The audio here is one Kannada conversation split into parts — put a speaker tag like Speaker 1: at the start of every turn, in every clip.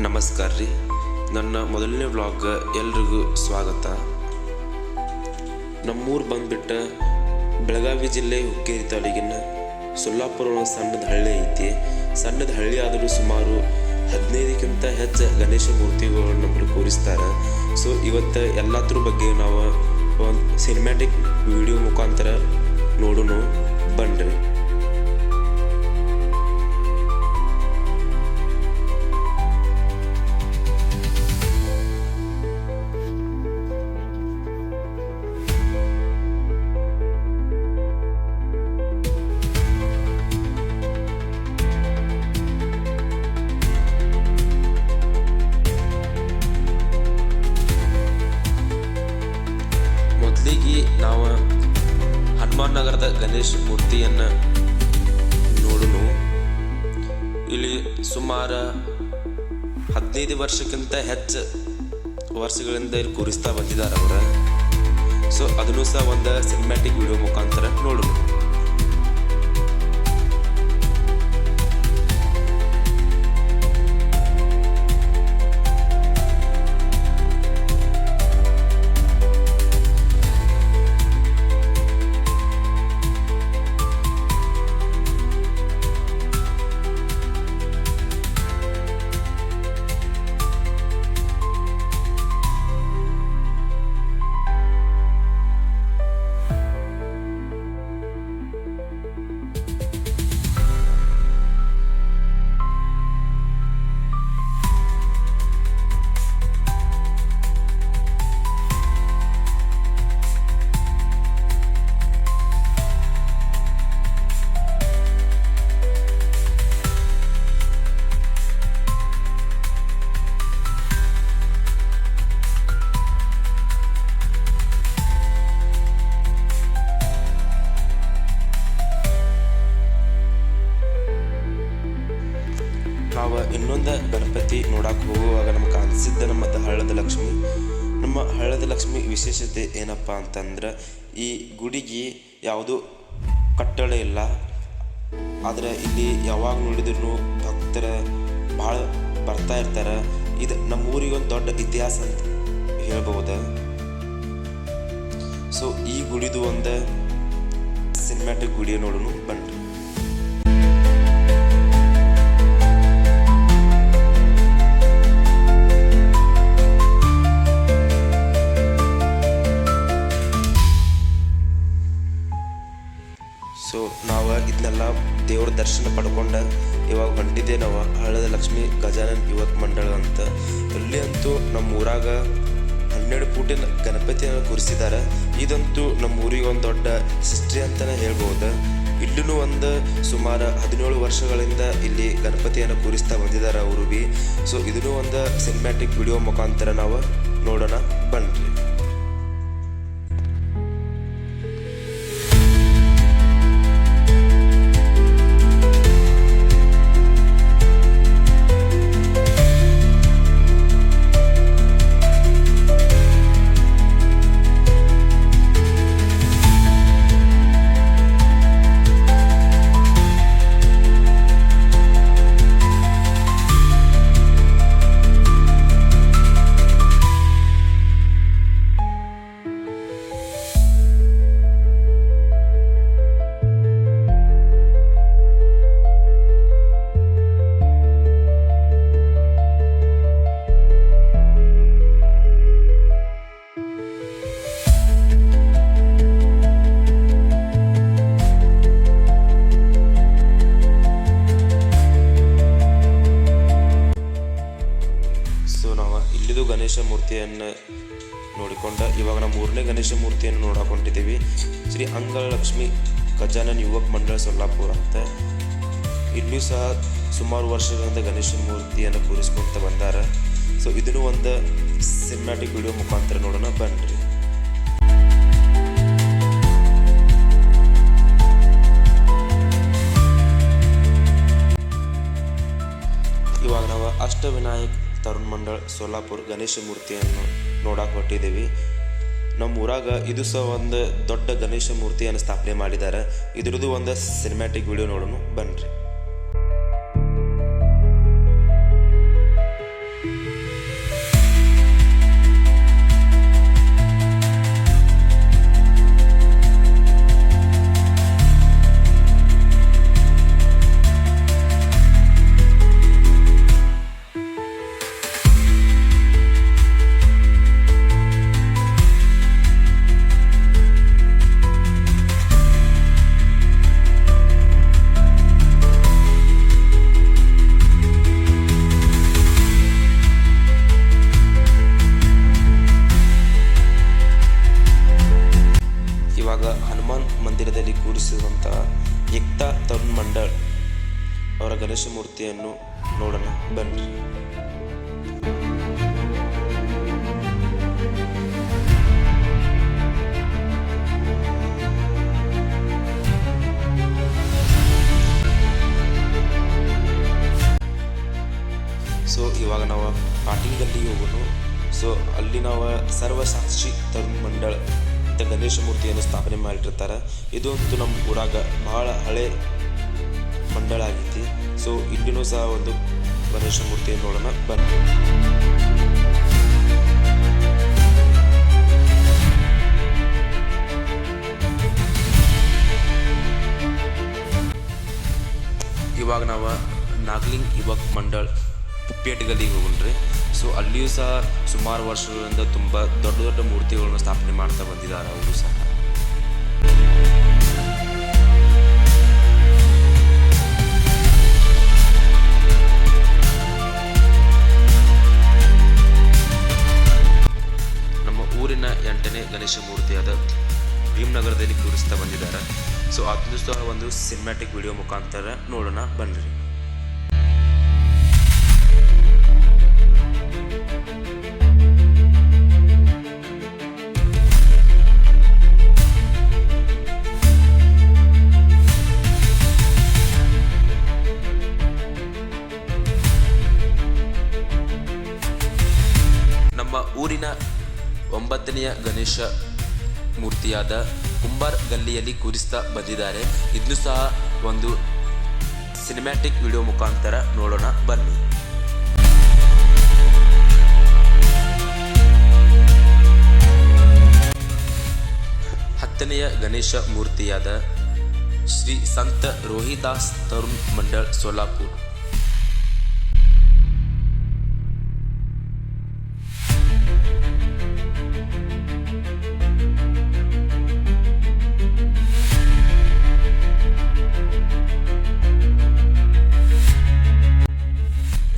Speaker 1: ನಮಸ್ಕಾರ ರೀ. ನನ್ನ ಮೊದಲನೇ ವ್ಲಾಗ್ ಎಲ್ರಿಗೂ ಸ್ವಾಗತ. ನಮ್ಮೂರು ಬಂದ್ಬಿಟ್ಟು ಬೆಳಗಾವಿ ಜಿಲ್ಲೆ ಹುಕ್ಕೇರಿ ತಾಲೂಕಿನ ಸೊಲ್ಲಾಪುರ ಸಣ್ಣದ ಹಳ್ಳಿ ಐತಿ. ಸಣ್ಣದ ಹಳ್ಳಿ ಆದರೂ ಸುಮಾರು 15ಕ್ಕಿಂತ ಹೆಚ್ಚು ಗಣೇಶ ಮೂರ್ತಿಗಳನ್ನು ನಮ್ಮಲ್ಲಿ ಕೂರಿಸ್ತಾರೆ. ಸೊ ಇವತ್ತು ಎಲ್ಲದ್ರ ಬಗ್ಗೆ ನಾವು ಒಂದು ಸಿನಿಮ್ಯಾಟಿಕ್ ವಿಡಿಯೋ ಮುಖಾಂತರ ನೋಡೋಣ ಬನ್ರಿ. ಮೊದಲಿಗೆ ನಾವು ಹನುಮಾನ್ ನಗರದ ಗಣೇಶ ಮೂರ್ತಿಯನ್ನು ನೋಡೋಣ. ಇಲ್ಲಿ ಸುಮಾರು 15 ವರ್ಷಕ್ಕಿಂತ ಹೆಚ್ಚು ವರ್ಷಗಳಿಂದ ಇಲ್ಲಿ ಕೂರಿಸ್ತಾ ಬಂದಿದ್ದಾರೆ ಅವರು. ಸೊ ಅದನ್ನು ಸಹ ಒಂದು ಸಿನಿಮ್ಯಾಟಿಕ್ ವಿಡಿಯೋ ಮುಖಾಂತರ ನೋಡೋಣ. ನಾವು ಇನ್ನೊಂದು ಗಣಪತಿ ನೋಡಕ್ಕೆ ಹೋಗುವಾಗ ನಮ್ಗೆ ಅನಿಸಿದ್ದ ನಮ್ಮ ಹಳ್ಳದ ಲಕ್ಷ್ಮಿ ವಿಶೇಷತೆ ಏನಪ್ಪ ಅಂತಂದ್ರೆ, ಈ ಗುಡಿಗೆ ಯಾವುದೂ ಕಟ್ಟಡ ಇಲ್ಲ. ಆದರೆ ಇಲ್ಲಿ ಯಾವಾಗ ನೋಡಿದ್ರು ಭಕ್ತರ ಭಾಳ ಬರ್ತಾ ಇರ್ತಾರೆ. ಇದು ನಮ್ಮ ಊರಿಗೊಂದು ದೊಡ್ಡ ಇತಿಹಾಸ ಅಂತ ಹೇಳ್ಬೋದು. ಸೊ ಈ ಗುಡಿದು ಒಂದು ಸಿನಿಮ್ಯಾಟಿಕ್ ವಿಡಿಯೋ ನೋಡೋಣ ಬನ್ರಿ. ಸೊ ನಾವು ಇದನ್ನೆಲ್ಲ ದೇವ್ರ ದರ್ಶನ ಪಡ್ಕೊಂಡು ಇವಾಗ ಹೊಂಟಿದ್ದೆ ನಾವು ಹಳ್ಳದ ಲಕ್ಷ್ಮಿ ಗಜಾನನ ಯುವಕ ಮಂಡಳ ಅಂತ. ಇಲ್ಲಿ ಅಂತೂ ನಮ್ಮ ಊರಾಗ 12 ಫೂಟಿನ ಗಣಪತಿಯನ್ನು ಕೂರಿಸಿದ್ದಾರೆ. ಇದಂತೂ ನಮ್ಮ ಊರಿಗೆ ಒಂದು ದೊಡ್ಡ ಹಿಸ್ಟ್ರಿ ಅಂತಲೇ ಹೇಳ್ಬೋದು. ಇಲ್ಲೂ ಒಂದು ಸುಮಾರು 17 ವರ್ಷಗಳಿಂದ ಇಲ್ಲಿ ಗಣಪತಿಯನ್ನು ಕೂರಿಸ್ತಾ ಬಂದಿದ್ದಾರೆ ಅವರು ಬಿ. ಸೊ ಇದನ್ನು ಒಂದು ಸಿನಿಮ್ಯಾಟಿಕ್ ವಿಡಿಯೋ ಮುಖಾಂತರ ನಾವು ನೋಡೋಣ ಬನ್ರಿ. ಇಲ್ಲಿದು ಗಣೇಶ ಮೂರ್ತಿಯನ್ನು ನೋಡಿಕೊಂಡ ಇವಾಗ ನಾವು 3ನೇ ಗಣೇಶ ಮೂರ್ತಿಯನ್ನು ನೋಡಕೊಂಡಿದ್ದೀವಿ. ಶ್ರೀ ಅಂಗಳ ಲಕ್ಷ್ಮಿ ಗಜಾನನ ಯುವಕ ಮಂಡಳ ಸೊಲ್ಲಾಪುರ ಅಂತ. ಇಲ್ಲೂ ಸಹ ಸುಮಾರು ವರ್ಷಗಳಿಂದ ಗಣೇಶ ಮೂರ್ತಿಯನ್ನು ಕೂರಿಸ್ಕೊಂತ ಬಂದಾರ. ಸೊ ಇದನ್ನು ಒಂದು ಸಿನಿಮ್ಯಾಟಿಕ್ ವಿಡಿಯೋ ಮುಖಾಂತರ ನೋಡೋಣ ಬನ್ರಿ. ಇವಾಗ ನಾವು ಅಷ್ಟವಿನಾಯಕ್ ತರುಣ್ ಮಂಡಳ ಸೊಲ್ಲಾಪುರ ಗಣೇಶ ಮೂರ್ತಿಯನ್ನು ನೋಡಕ್ಕೆ ಹೊಟ್ಟಿದ್ದೀವಿ. ನಮ್ಮ ಊರಾಗ ಇದು ಸಹ ಒಂದು ದೊಡ್ಡ ಗಣೇಶ ಮೂರ್ತಿಯನ್ನು ಸ್ಥಾಪನೆ ಮಾಡಿದ್ದಾರೆ. ಇದ್ರದ್ದು ಒಂದು ಸಿನಿಮ್ಯಾಟಿಕ್ ವಿಡಿಯೋ ನೋಡೋಣ ಬನ್ರಿ. ನೋಡೋಣ ಬನ್ನಿ. ಸೊ ಇವಾಗ ನಾವು ಪಾಟೀಲ್ ಗಲ್ಲಿಗೆ ಹೋಗೋಣ. ಸೊ ಅಲ್ಲಿ ನಾವು ಸರ್ವಸಾಕ್ಷಿ ತರುಣ್ ಮಂಡಳ ಅಂತ ಗಣೇಶ ಮೂರ್ತಿಯನ್ನು ಸ್ಥಾಪನೆ ಮಾಡಿರ್ತಾರೆ. ಇದು ಅಂತೂ ನಮ್ಮ ಊರಾಗ ಬಹಳ ಹಳೆ ಮಂಡಳ ಆಗೈತಿ. ಸೊ ಇಲ್ಲಿನೂ ಸಹ ಒಂದು ಗಣೇಶ ಮೂರ್ತಿಯನ್ನು ನೋಡೋಣ ಬನ್ನಿ. ಇವಾಗ ನಾವು ನಾಗ್ಲಿಂಗ್ ಯುವಕ್ ಮಂಡಳ್ ಪೇಟೆಗಲ್ಲಿಗೆ ಹೋಗೋಣ್ರಿ. ಸೊ ಅಲ್ಲಿಯೂ ಸಹ ಸುಮಾರು ವರ್ಷಗಳಿಂದ ತುಂಬ ದೊಡ್ಡ ದೊಡ್ಡ ಮೂರ್ತಿಗಳನ್ನು ಸ್ಥಾಪನೆ ಮಾಡ್ತಾ ಬಂದಿದ್ದಾರೆ ಅವರು ಸಹ. ನಮ್ಮ ಊರಿನ 8ನೇ ಗಣೇಶ ಮೂರ್ತಿಯಾದ ಭೀಮನಗರದಲ್ಲಿ ಕೂರಿಸ್ತಾ ಬಂದಿದ್ದಾರೆ. ಸೊ ಅದನ್ನು ಸಹ ಒಂದು ಸಿನಿಮ್ಯಾಟಿಕ್ ವಿಡಿಯೋ ಮುಖಾಂತರ ನೋಡೋಣ ಬನ್ನಿರಿ. ನಮ್ಮ ಊರಿನ 9ನೆಯ ಗಣೇಶ ಮೂರ್ತಿಯಾದ ಕುಂಬಾರ್ ಗಲ್ಲಿಯಲ್ಲಿ ಕೂರಿಸ್ತಾ ಬಂದಿದ್ದಾರೆ. ಇದನ್ನು ಸಹ ಒಂದು ಸಿನಿಮ್ಯಾಟಿಕ್ ವಿಡಿಯೋ ಮುಖಾಂತರ ನೋಡೋಣ ಬನ್ನಿ. ಹತ್ತನೆಯ ಗಣೇಶ ಮೂರ್ತಿಯಾದ ಶ್ರೀ ಸಂತ ರೋಹಿದಾಸ್ ತರುಣ್ ಮಂಡಳ್ ಸೋಲಾಪುರ್.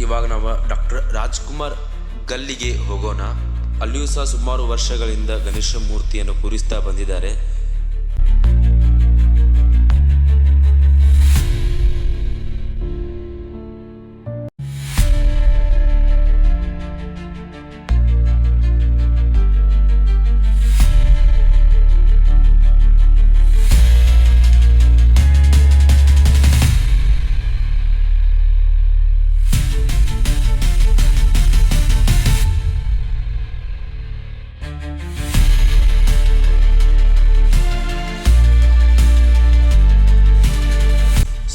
Speaker 1: ಇವಾಗ ನಾವು ಡಾಕ್ಟರ್ ರಾಜ್ಕುಮಾರ್ ಗಲ್ಲಿಗೆ ಹೋಗೋಣ. ಅಲ್ಲಿಯೂ ಸಹ ಸುಮಾರು ವರ್ಷಗಳಿಂದ ಗಣೇಶ ಮೂರ್ತಿಯನ್ನು ಕೂರಿಸ್ತಾ ಬಂದಿದ್ದಾರೆ.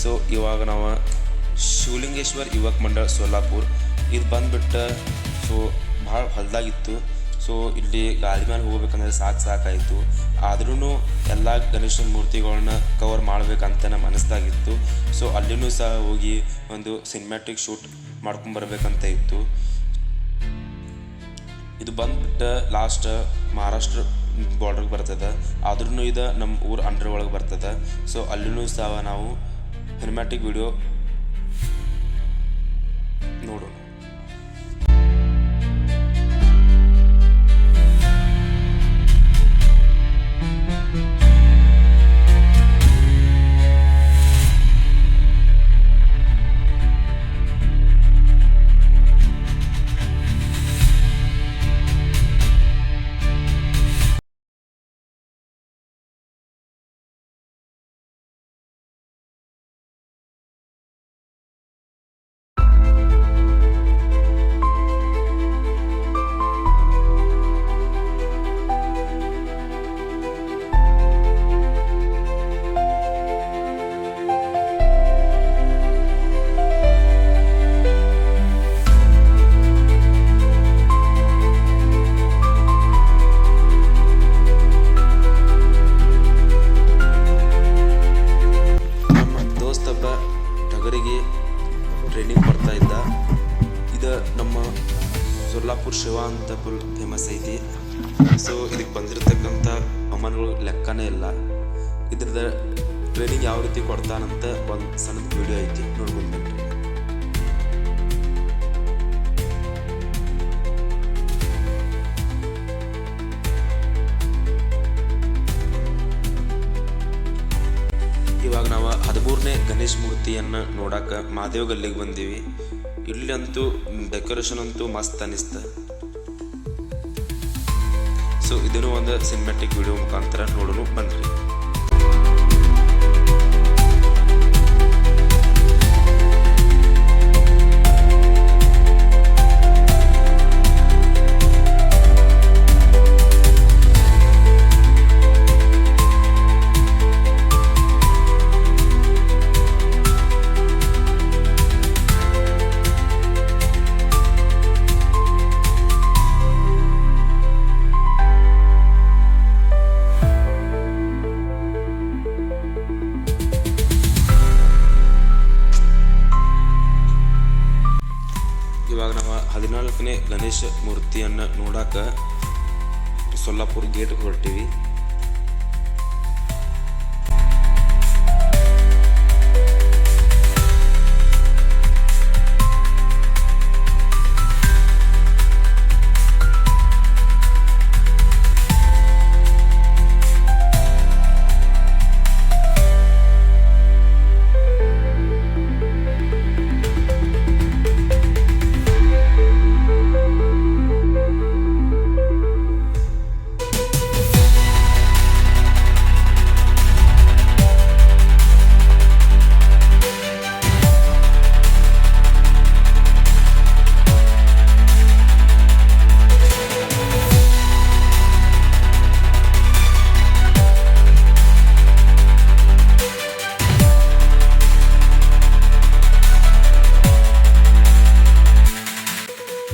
Speaker 1: ಸೊ ಇವಾಗ ನಾವು ಶಿವಲಿಂಗೇಶ್ವರ್ ಯುವಕ್ ಮಂಡಳ್ ಸೋಲಾಪುರ್ ಇದು ಬಂದುಬಿಟ್ಟು ಸೊ ಭಾಳ ಹೊಲದಾಗಿತ್ತು. ಸೊ ಇಲ್ಲಿ ಗಾಡಿ ಮೇಲೆ ಹೋಗ್ಬೇಕಂದ್ರೆ ಸಾಕಾಯಿತು. ಆದ್ರೂ ಎಲ್ಲ ಗಣೇಶನ ಮೂರ್ತಿಗಳನ್ನ ಕವರ್ ಮಾಡಬೇಕಂತ ನಮ್ಮ ಮನಸ್ಸಾಗಿತ್ತು. ಸೊ ಅಲ್ಲಿನೂ ಸಹ ಹೋಗಿ ಒಂದು ಸಿನಿಮ್ಯಾಟಿಕ್ ಶೂಟ್ ಮಾಡ್ಕೊಂಬರ್ಬೇಕಂತ ಇತ್ತು. ಇದು ಬಂದುಬಿಟ್ಟು ಲಾಸ್ಟ್ ಮಹಾರಾಷ್ಟ್ರ ಬಾರ್ಡ್ರಿಗೆ ಬರ್ತದೆ. ಆದ್ರೂ ಇದು ನಮ್ಮ ಊರು ಅಂಡರ್ ಒಳಗೆ ಬರ್ತದೆ. ಸೊ ಅಲ್ಲಿನೂ ಸಹ ನಾವು ಸಿನಿಮ್ಯಾಟಿಕ್ ವಿಡಿಯೋ ನೋಡೋಣ. ಟ್ರೈನಿಂಗ್ ಬರ್ತಾ ಇದ್ದ. ಇದು ನಮ್ಮ ಸೊಲ್ಲಾಪುರ್ ಶಿವ ಅಂತ ಫುಲ್ ಫೇಮಸ್ ಐತಿ. ಸೊ ಇದಕ್ಕೆ ಬಂದಿರತಕ್ಕಂಥ ಅವಮಾನಗಳು ಲೆಕ್ಕನೇ ಇಲ್ಲ. ಇದ್ರದ ಟ್ರೈನಿಂಗ್ ಯಾವ ರೀತಿ ಕೊಡ್ತಾನಂತ ಒಂದು ಸಣ್ಣ ವಿಡಿಯೋ ಐತಿ, ನೋಡ್ಕೊಂಡು ಬನ್ನಿ. ಇವಾಗ ನಾವು 13ನೇ ಗಣೇಶ ಮೂರ್ತಿಯನ್ನು ನೋಡಕ್ಕೆ ಮಹಾದೇವ್ ಗಲ್ಲಿಗೆ ಬಂದೀವಿ. ಇಲ್ಲಂತೂ ಡೆಕೋರೇಷನ್ ಅಂತೂ ಮಸ್ತ್ ಅನಿಸ್ತ. ಸೊ ಇದನ್ನು ಒಂದು ಸಿನಿಮ್ಯಾಟಿಕ್ ವಿಡಿಯೋ ಮುಖಾಂತರ ನೋಡೋಣ ಬನ್ರಿ. ಇವಾಗ ನಾವು 14ನೇ ಗಣೇಶ ಮೂರ್ತಿಯನ್ನು ನೋಡಾಕ ಸೊಲ್ಲಾಪುರ ಗೇಟ್ಗೆ ಹೊರಟೀವಿ.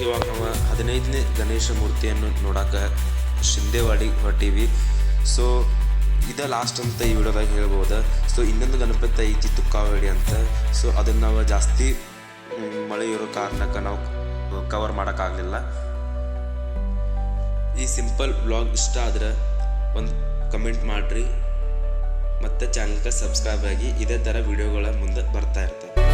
Speaker 1: ಇವಾಗ ನಾವು 15ನೇ ಗಣೇಶ ಮೂರ್ತಿಯನ್ನು ನೋಡಾಕ ಶಿಂದೇವಾಡಿ ಹೊರಟೀವಿ. ಸೊ ಇದ ಲಾಸ್ಟ್ ಅಂತ ಈ ವಿಡಿಯೋದಾಗ ಹೇಳ್ಬೋದು. ಸೊ ಇನ್ನೊಂದು ಗಣಪತಿ ಐತಿ ತುಕ್ಕಾವೇಡಿ ಅಂತ. ಸೊ ಅದನ್ನು ನಾವು ಜಾಸ್ತಿ ಮಳೆ ಇರೋ ಕಾರಣಕ್ಕೆ ನಾವು ಕವರ್ ಮಾಡೋಕ್ಕಾಗಲಿಲ್ಲ. ಈ ಸಿಂಪಲ್ ವ್ಲಾಗ್ ಇಷ್ಟ ಆದ್ರೆ ಒಂದು ಕಮೆಂಟ್ ಮಾಡಿರಿ ಮತ್ತು ಚಾನಲ್ಗೆ ಸಬ್ಸ್ಕ್ರೈಬ್ ಆಗಿ ಇದೇ ಥರ ವಿಡಿಯೋಗಳ ಮುಂದೆ ಬರ್ತಾ ಇರ್ತವೆ.